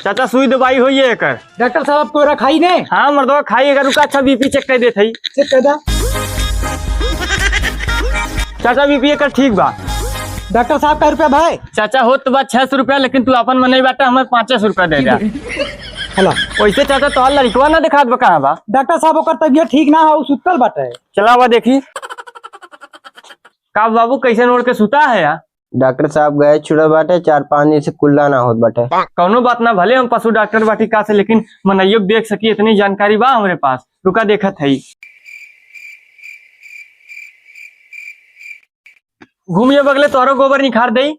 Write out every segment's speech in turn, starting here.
चाचा सुई दवाई हो ये कर। डॉक्टर साहब को रखाई ने। हाँ मर्दवा खाई अगर रुका अच्छा बीपी चेक कर देते ही। चेक कर दा। चाचा बीपी कर ठीक बा। डॉक्टर साहब का रुपया भाई। चाचा हो तो बात 600 रुपया, लेकिन तू अपन मन नहीं बाटा हमें 500 रुपया दे दे। हेलो वैसे चाचा तो लड़कवा ना दिखात बा कहाँ बा। डॉक्टर साहब ओकर तबियत ठीक ना हो, सुतल बाटे। चला बा देखी का बाबू कैसे नोड़ के सुता है यार। डॉक्टर साहब गए छुड़ा बाटे, 4-5 दिन से कुल्ला ना होत बाटे। कौनो बात ना, भले हम पशु डॉक्टर बाटी का से, लेकिन मनइयो देख सकी इतनी जानकारी बा हमारे पास। रुका देखत है घूमिए बगले तोरो गोबर निखार दई।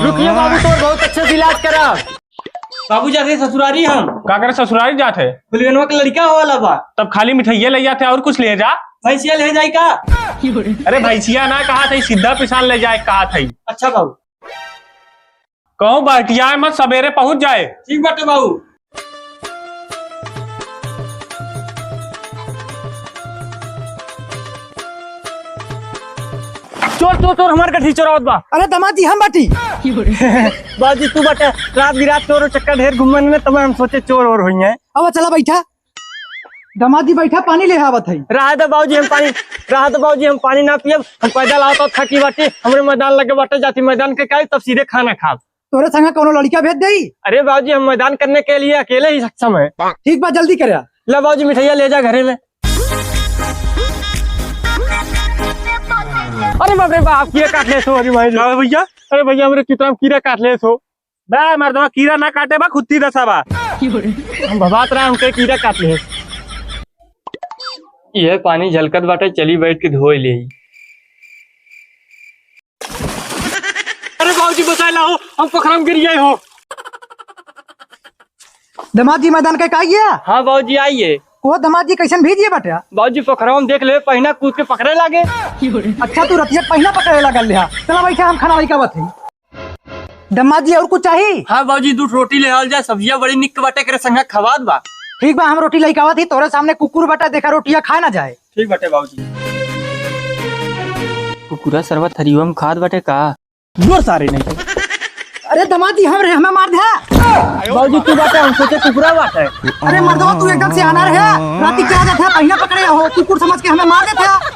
रुकिए बाबू, तो बहुत अच्छे से इलाज करा। बाबू जाते ससुरारी हम का करे ससुरारी जाते फुलगनवा का लड़का होला बा। तब खाली मिठाइया ले जाते और कुछ ले जा। भैंसिया ले जाए का। अरे भैंसिया ना कहा था, सीधा पिसान ले जाए कहा था। अच्छा बाबू कहूँ बैठिया मत, सवेरे पहुंच जाए। ठीक बाटे बाबू। चोर चोर चोर हमारे कठी चोरावत बा। अरे दमाद जी हम बाटी। बाजी तू बटे रात बिरात चोर चक्कर ढेर घूमने में, तब हम सोचे चोर और हुई है। अब चला बैठा। दमाद जी बैठा, पानी ले आवत है। राहत बाबूजी हम पानी ना पियब, हम पैदल आवत थकी बाटे। हमरे मैदान लगे बाटे, जाती मैदान के काई तब सीधे खाना खाब। तोरे संग कोनो लड़का भेज दई। अरे बाबूजी हम मैदान करने के लिए अकेले ही सक्षम है। ठीक बा, जल्दी करे। ला बाबूजी मिठाइया ले जा घरे में। अरे बाप रे बाप, कीड़ा काट ले सो। अरे भैया, अरे भैया मेरे चित्रा में कीड़ा काट ले सो। बे मर्दवा कीड़ा ना काटे बा, खुद ही दसाबा। हम भबात रहा हमके कीड़ा काट ले। यह पानी झलकत बाटे, चली बैठ के धोई ले। अरे बाबूजी बचा लाओ, हम पोखरा में गिर गए हो। दमाद जी मैदान के का गया। हाँ बाबूजी आइए। वो दमाद जी कैसन भेजिए बाटे। बाबूजी पोखरा में देख ले, पहिना कूद के पकड़े लागे। अच्छा तू रतिया पहिना पकड़े लगल लिया। चला बैठा, हम खाना लेके आवत है। दमाद जी और कुछ चाहिए। हाँ बाबूजी 2 रोटी ले आल जाए, सब्जियां बड़ी निक बाटे करे संग खवात बा। ठीक बा, हम रोटी लेके आवत ही। तोरे सामने कुकुर बाटा, देखा रोटियां खा ना जाए। ठीक बाटे बाबूजी। कुकुरा सरवा थरीवा में खाद बाटे का जोर सारे नहीं। अरे दमाद जी हमें मार दे। बाबूजी तू बाटे, हम सोचे कुकुरा बाटे। अरे मर्दवा तू एकदम से आना रहे। राती क्या जाते है, पहिना पकड़े हो, कुकुर समझ के हमें मार देते।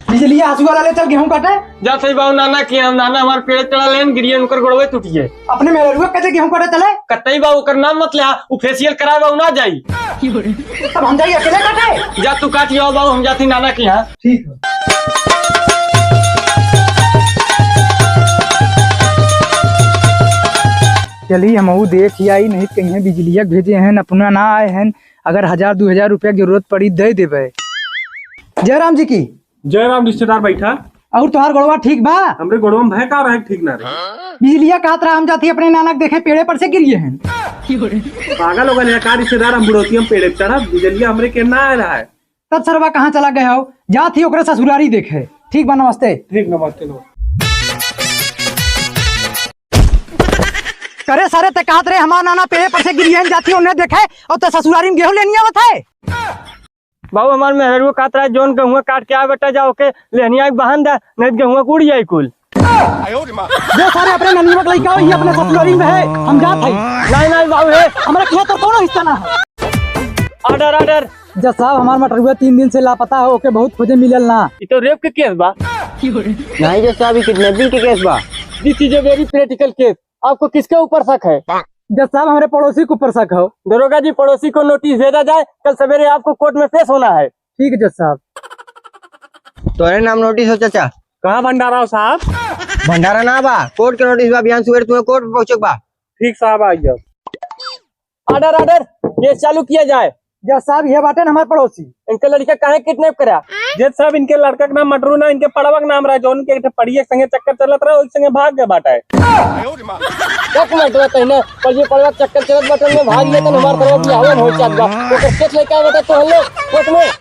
बिजली आंसू वाला ले चल, गेहूं काटे। जा सही बाबू नाना की हम नाना हमारे पेड़ चढ़ा लेन गिरिए, उनकर गोड़वे टूटिए। अपने मेरे रुआ कैसे गेहूं काटे चले। कतई बाबू कर नाम मत ले, वो फेशियल कराए बाबू ना जाई। तब हम जाइए अकेले काटे। जा तू काटिए बाबू, हम जाती नाना की यहाँ। ठीक है। चलिए हम देख ही आई, नहीं कहीं बिजलिया भेजे हैं, अपना ना आए हैं। अगर 1000-2000 रुपया की जरूरत पड़ी दे देवे। जयराम जी की। जयराम रिश्तेदार बैठा। और तुहार गोड़वा ठीक बा। हमरे गोड़वा में भय का रहे ठीक ना रहे। बिजलिया कहत रहा, हम जाती अपने नानक देखे पेड़े पर से गिरिए हैं। पागल हो गए का रिश्तेदार, हम बुढ़ोती हम पेड़े चढ़ा, बिजलिया हमरे के ना आ रहा है। तब सरवा कहाँ चला गया हो। जाती ओकरे ससुरारी देखे। ठीक बा, नमस्ते। ठीक नमस्ते। करे सारे ते कहत रहे हमारा नाना पेड़े पर से गिरिए हैं, जाती उन्हें देखे और तो ससुरारी में गेहूं लेनी आवत है। बाबू हमारे मेहरुआ काट रहा, जोन गेहुआ काट के आ बेटा जाओ के लेनिया बहन दे, नहीं गेहुआ कूड़ जाए कुल। जो सारे अपने ननिया के लइका ही अपने ससुरारी में है, हम जात है। नहीं बाबू है, हमरा किया तो कोनो हिस्सा ना है। ऑर्डर। जज साहब हमार मटरुआ 3 दिन से लापता है, ओके बहुत खोजे मिलल ना। ये तो रेप के केस बा। नहीं जज साहब, किडनैपिंग के केस बा। This is a very critical case. आपको किसके ऊपर शक है। जज साहब हमारे पड़ोसी के ऊपर शक हो। दरोगा जी पड़ोसी को नोटिस भेजा जाए, कल सवेरे आपको कोर्ट में पेश होना है। ठीक है जज साहब। तोरे नाम नोटिस हो चाचा। कहाँ भंडारा हो साहब। भंडारा ना बा, कोर्ट के नोटिस बा। बिहान सुबह तुम्हें कोर्ट पहुंचो बा। ठीक साहब आइए। ऑर्डर केस चालू किया जाए। जज साहब ये बाटे हमारे पड़ोसी। इनके लड़का काहे किडनैप करा। जज साहब इनके लड़का का नाम मटरू ना, इनके पड़वा का नाम रहा, जो उनके पड़िए संगे चक्कर चलत रहा, उस संगे भाग गया बाटा है। एक मिनट कहना पर ये पड़वा चक्कर चलत बटन में भाग लेते हमारे तरफ भी आवन हो जात बा। ओकर केस लेके आ बेटा तो हम लोग कोर्ट में।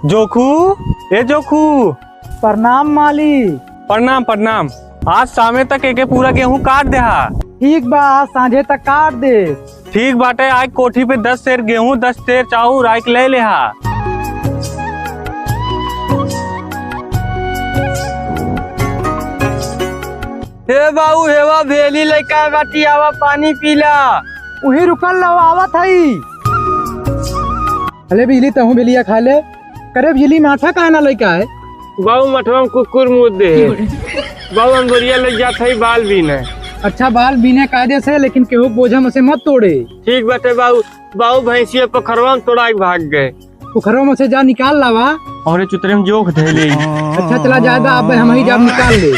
जोखू ए जोखू। प्रणाम माली। प्रणाम प्रणाम। आज शामे तक एक पूरा गेहूं काट दे। ठीक बा सांझे तक काट दे। ठीक बाटे, आज कोठी पे 10 सेर गेहूं 10 सेर चाहू राइक ले लेहा। हे बाबू हेवा भेली लइका बाटी आवा पानी पीला। वही रुकल लो आवत हई। अले बिजली तहू बिलिया खा ले। करे बिजली माथा काहे ना लइका है। बाबू मठवा कुकुर मुद दे बाबू अंगोरिया लग जात है बाल भी न। अच्छा बाल बीने कायदे से, लेकिन केहू बोझा में से मत तोड़े। ठीक बाटे बाबू। बाबू भैंसिया पखरवा में तोड़ा के भाग गए। पोखरों में से जा निकाल लावा। और चुतरे में जोख धैले। अच्छा चला जाएगा, अब हम ही जा निकाल ले।